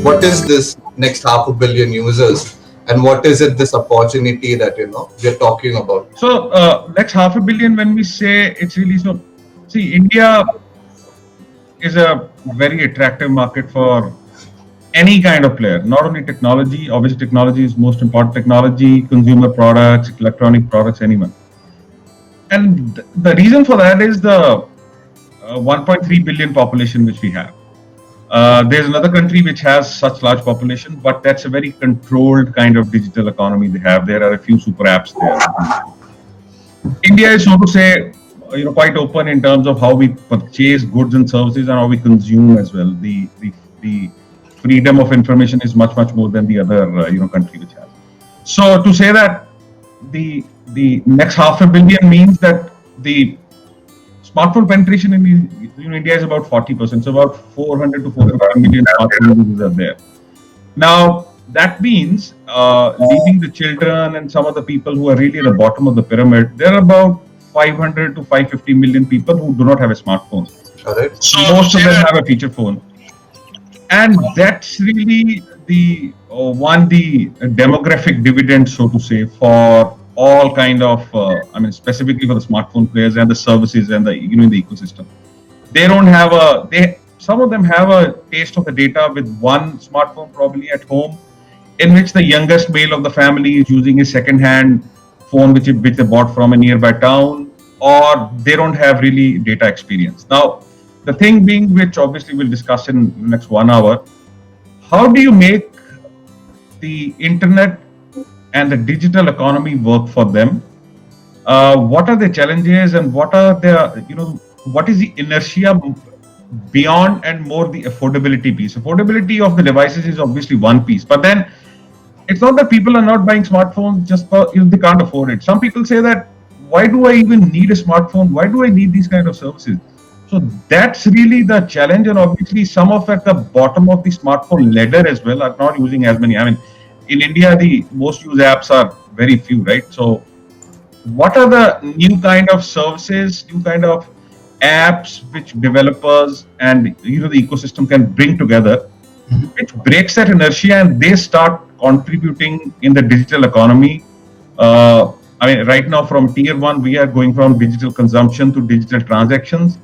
what is this next half a billion users, and what is it this opportunity that we're talking about? So next half a billion, when we say it's really so, see, India is a very attractive market for any kind of player, not only technology. Obviously, technology is most important. Technology, consumer products, electronic products, anyone. And the reason for that is the 1.3 billion population which we have. There's another country which has such large population, but that's a very controlled kind of digital economy they have. There are a few super apps there. India is, so to say, quite open in terms of how we purchase goods and services and how we consume as well. The freedom of information is much more than the other country which has. So to say that the next half a billion means that the smartphone penetration in India is about 40%. So about 400 to 450 million smartphone users are there. Now that means leaving the children and some of the people who are really at the bottom of the pyramid, there are about 500 to 550 million people who do not have a smartphone. Correct. So most of them have a feature phone. And that's really the the demographic dividend, so to say, for all kind of, specifically for the smartphone players and the services and the in the ecosystem. They don't have some of them have a taste of the data with one smartphone probably at home, in which the youngest male of the family is using a second-hand phone which they bought from a nearby town, or they don't have really data experience. Now, the thing being, which obviously we'll discuss in the next 1 hour, how do you make the internet and the digital economy work for them? What are the challenges, and what are what is the inertia beyond and more the affordability piece? Affordability of the devices is obviously one piece, but then it's not that people are not buying smartphones just for they can't afford it. Some people say that, why do I even need a smartphone? Why do I need these kind of services? So that's really the challenge, and obviously some of at the bottom of the smartphone ladder as well are not using as many. In India, the most used apps are very few, right? So what are the new kind of services, new kind of apps which developers and the ecosystem can bring together, which breaks that inertia and they start contributing in the digital economy? Right now from tier 1, we are going from digital consumption to digital transactions.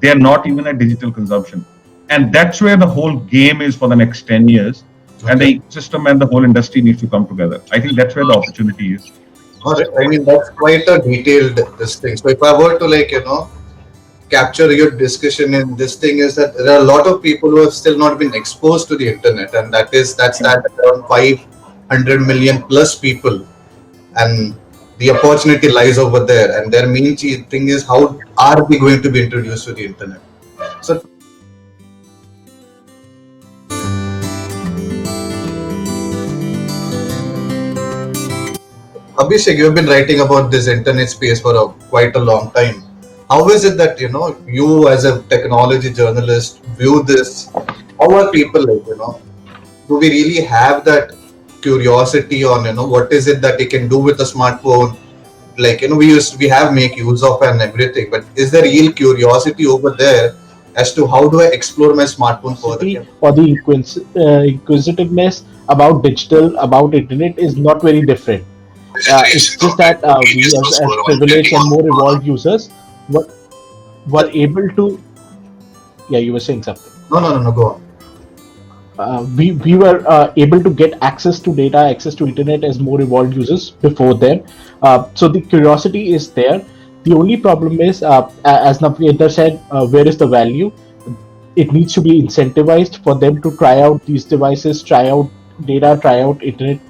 They are not even a digital consumption. And that's where the whole game is for the next 10 years. Okay. And the ecosystem and the whole industry needs to come together. I think that's where the opportunity is. All right. That's quite a detailed thing. So if I were to capture your discussion in this thing, is that there are a lot of people who have still not been exposed to the internet, and that's around 500 million plus people, and the opportunity lies over there. And their main thing is, how are we going to be introduced to the internet? So Abhishek, you've been writing about this internet space for quite a long time. How is it that you as a technology journalist view this? How are people do we really have that curiosity on what is it that they can do with a smartphone? We have make use of and everything, but is there real curiosity over there as to how do I explore my smartphone further? Or the inquisitiveness about digital, about internet is not very different. It's just that we as privileged and more evolved users were able to. Yeah, you were saying something. No, go on. We were able to get access to data, access to internet as more evolved users before them. So the curiosity is there. The only problem is, as Navneendra said, where is the value? It needs to be incentivized for them to try out these devices, try out data, try out internet,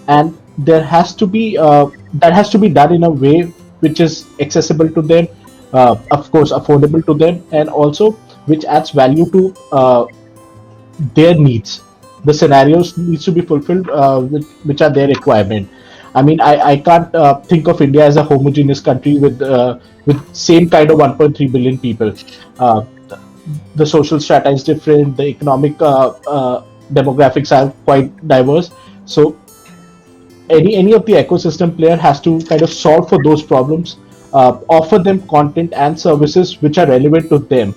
and there has to be that has to be done in a way which is accessible to them, of course affordable to them, and also which adds value to their needs. The scenarios needs to be fulfilled which are their requirement. I can't think of India as a homogeneous country with same kind of 1.3 billion people. The social strata is different, the economic demographics are quite diverse. So any of the ecosystem player has to kind of solve for those problems, offer them content and services which are relevant to them,